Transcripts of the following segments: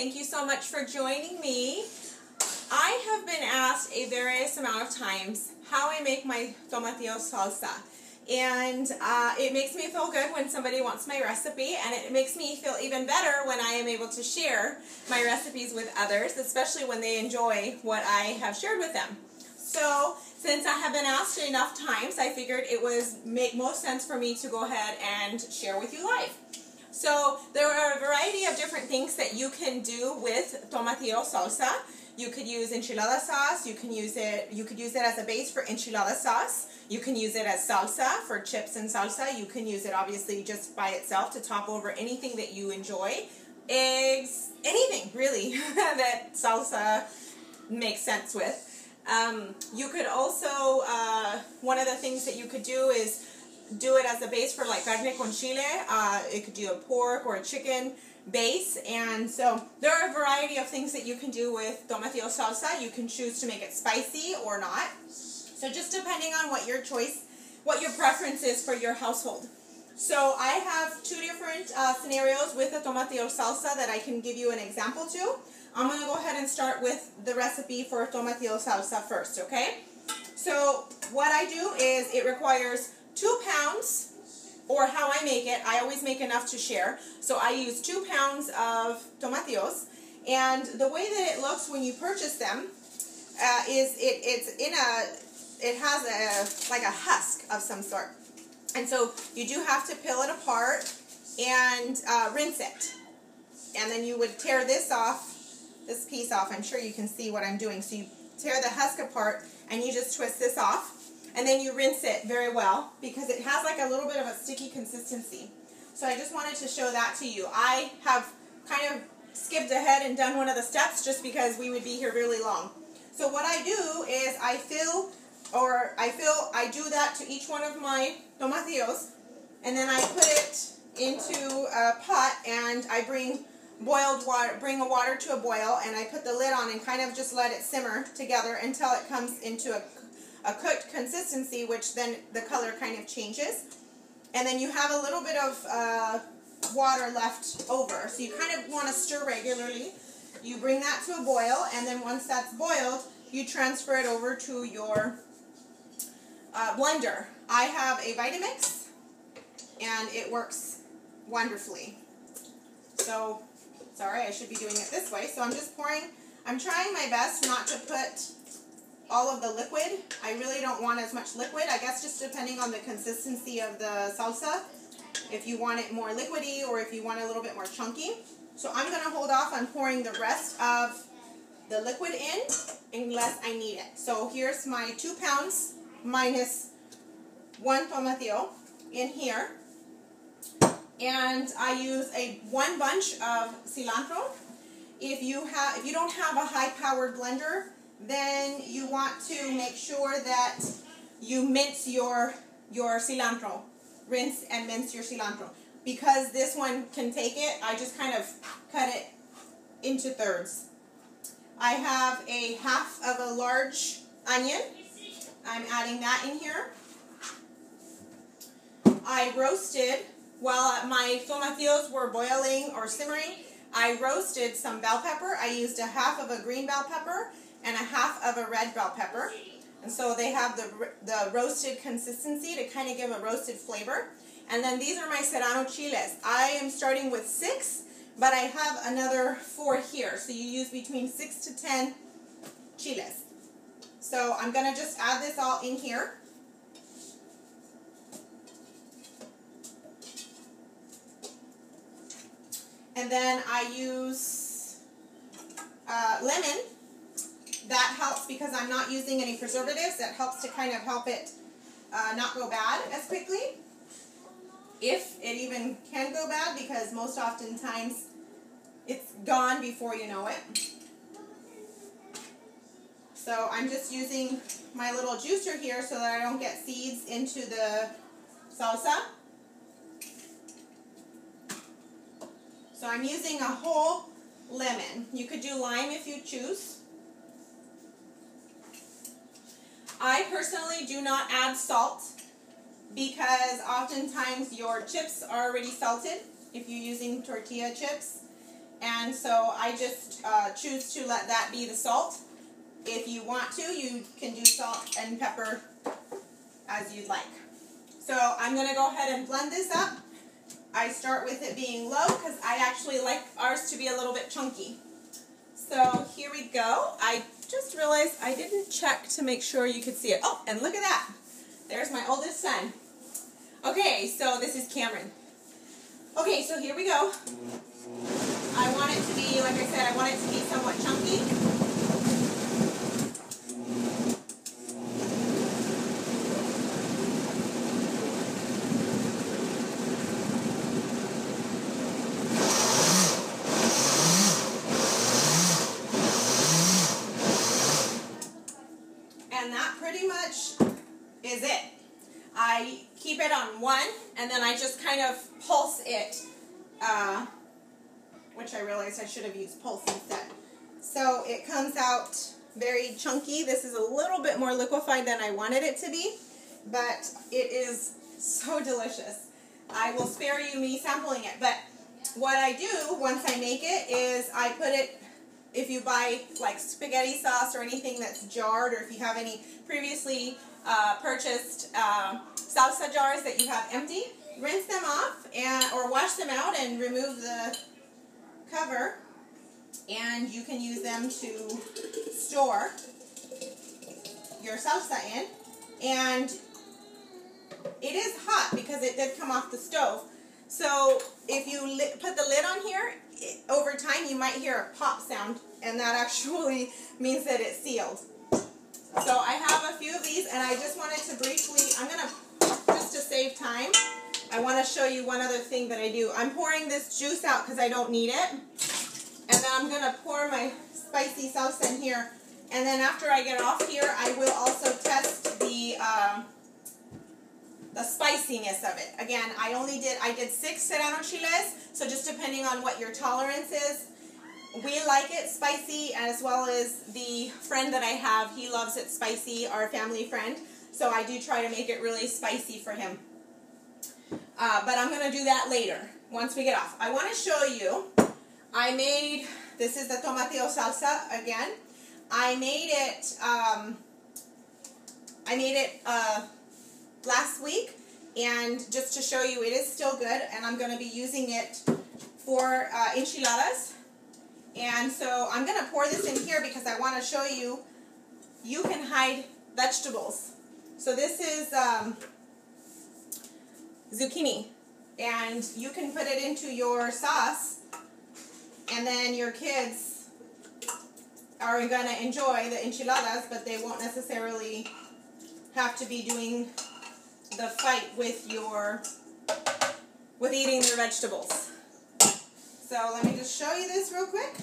Thank you so much for joining me. I have been asked a various amount of times how I make my tomatillo salsa. And it makes me feel good when somebody wants my recipe, and it makes me feel even better when I am able to share my recipes with others, especially when they enjoy what I have shared with them. So, since I have been asked enough times, I figured it would make most sense for me to go ahead and share with you live. So, there are a variety of different things that you can do with tomatillo salsa. You could use enchilada sauce. You could use it as a base for enchilada sauce. You can use it as salsa for chips and salsa. You can use it obviously just by itself to top over anything that you enjoy. Eggs, anything really that salsa makes sense with. You could also, one of the things that you could do is do it as a base for like carne con chile. It could do a pork or a chicken base, and so there are a variety of things that you can do with tomatillo salsa. You can choose to make it spicy or not. So just depending on what your choice, what your preference is for your household. So I have two different scenarios with the tomatillo salsa that I can give you an example to. I'm going to go ahead and start with the recipe for tomatillo salsa first, okay? So what I do is it requires 2 pounds, or how I make it, I always make enough to share. So I use 2 pounds of tomatillos, and the way that it looks when you purchase them is it has like a husk of some sort. And so you do have to peel it apart and rinse it. And then you would tear this piece off. I'm sure you can see what I'm doing. So you tear the husk apart and you just twist this off. And then you rinse it very well because it has like a little bit of a sticky consistency. So I just wanted to show that to you. I have kind of skipped ahead and done one of the steps just because we would be here really long. So what I do is I do that to each one of my tomatillos, and then I put it into a pot and I bring a water to a boil, and I put the lid on and kind of just let it simmer together until it comes into a cooked consistency, which then the color kind of changes. And then you have a little bit of water left over, so you kind of want to stir regularly. You bring that to a boil, and then once that's boiled, you transfer it over to your blender. I have a Vitamix, and it works wonderfully. So, sorry, I should be doing it this way. So I'm trying my best not to put all of the liquid. I really don't want as much liquid. I guess just depending on the consistency of the salsa, if you want it more liquidy or if you want it a little bit more chunky. So I'm going to hold off on pouring the rest of the liquid in unless I need it. So here's my 2 pounds minus 1 tomatillo in here. And I use one bunch of cilantro. If you don't have a high-powered blender, then you want to make sure that you mince your cilantro. Rinse and mince your cilantro. Because this one can take it, I just kind of cut it into thirds. I have a half of a large onion. I'm adding that in here. I roasted, while my tomatillos were boiling or simmering, I roasted some bell pepper. I used a half of a green bell pepper and a half of a red bell pepper. And so they have the roasted consistency to kind of give a roasted flavor. And then these are my serrano chiles. I am starting with 6, but I have another 4 here. So you use between 6 to 10 chiles. So I'm going to just add this all in here. And then I use lemon. That helps because I'm not using any preservatives. That helps to kind of help it not go bad as quickly. If it even can go bad, because most oftentimes it's gone before you know it. So I'm just using my little juicer here so that I don't get seeds into the salsa. So I'm using a whole lemon. You could do lime if you choose. I personally do not add salt because oftentimes your chips are already salted if you're using tortilla chips. and so I just choose to let that be the salt. If you want to, you can do salt and pepper as you'd like. So I'm going to go ahead and blend this up. I start with it being low because I actually like ours to be a little bit chunky. So here we go. I just realized I didn't check to make sure you could see it. Oh, and look at that. There's my oldest son. Okay, so this is Cameron. Okay, so here we go. I want it to be, like I said, I want it to be somewhat chunky. And that pretty much is it. I keep it on 1, and then I just kind of pulse it, which I realized I should have used pulse instead. So it comes out very chunky. This is a little bit more liquefied than I wanted it to be, but it is so delicious. I will spare you me sampling it, but what I do once I make it is I put it, if you buy like spaghetti sauce or anything that's jarred, or if you have any previously purchased salsa jars that you have empty, rinse them off or wash them out and remove the cover, and you can use them to store your salsa in. And it is hot because it did come off the stove. So if you put the lid on here, over time you might hear a pop sound, and that actually means that it's sealed. So I have a few of these, and I just wanted to briefly, I'm going to, just to save time, I want to show you one other thing that I do. I'm pouring this juice out because I don't need it, and then I'm going to pour my spicy salsa in here, and then after I get off here, I will also test the spiciness of it. Again, I did 6 serrano chiles, so just depending on what your tolerance is. We like it spicy, as well as the friend that I have, he loves it spicy, our family friend, so I do try to make it really spicy for him. But I'm going to do that later, once we get off. I want to show you, this is the Tomatillo salsa again. I made it last week, and just to show you, it is still good, and I'm going to be using it for enchiladas. And so I'm going to pour this in here because I want to show you, you can hide vegetables. So this is zucchini, and you can put it into your sauce, and then your kids are going to enjoy the enchiladas, but they won't necessarily have to be doing the fight with eating their vegetables. So let me just show you this real quick.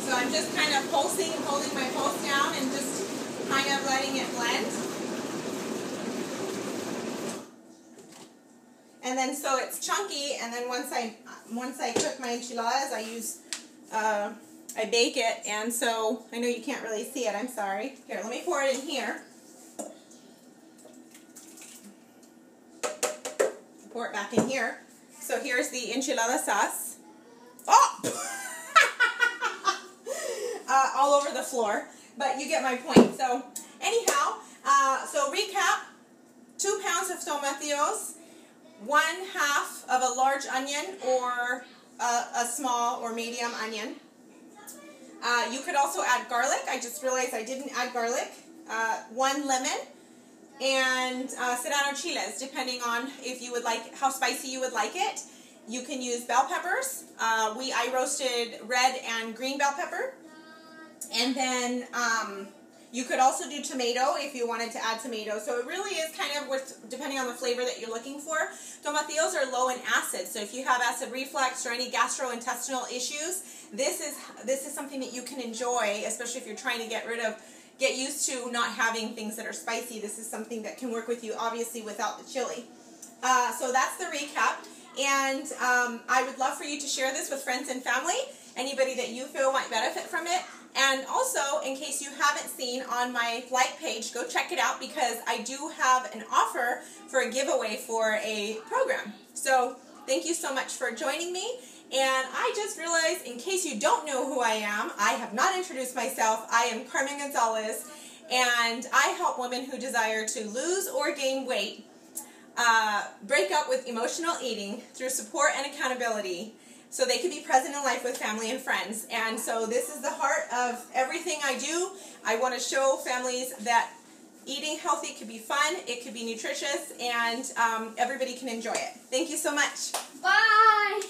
So I'm just kind of holding my pulse down and just kind of letting it blend. And then so it's chunky, and then once I cook my enchiladas, I bake it, and so I know you can't really see it, I'm sorry. Here, let me pour it in here. Pour it back in here. So here's the enchilada sauce. Oh! All over the floor, but you get my point. So anyhow, so recap, 2 pounds of tomatillos, 1/2 of a large onion or a small or medium onion. You could also add garlic. I just realized I didn't add garlic. 1 lemon. And serrano chiles, depending on if you would like, how spicy you would like it. You can use bell peppers. I roasted red and green bell pepper. And then you could also do tomato if you wanted to add tomato. So it really is kind of depending on the flavor that you're looking for. Tomatillos are low in acid, so if you have acid reflux or any gastrointestinal issues, this is something that you can enjoy, especially if you're trying to get used to not having things that are spicy. This is something that can work with you, obviously, without the chili. So that's the recap. And I would love for you to share this with friends and family. Anybody that you feel might benefit from it. And also, in case you haven't seen on my like page, go check it out because I do have an offer for a giveaway for a program. So thank you so much for joining me. And I just realized, in case you don't know who I am, I have not introduced myself. I am Carmen Gonzalez, and I help women who desire to lose or gain weight break up with emotional eating through support and accountability so they can be present in life with family and friends. And so this is the heart of everything I do. I want to show families that eating healthy could be fun, it could be nutritious, and everybody can enjoy it. Thank you so much. Bye!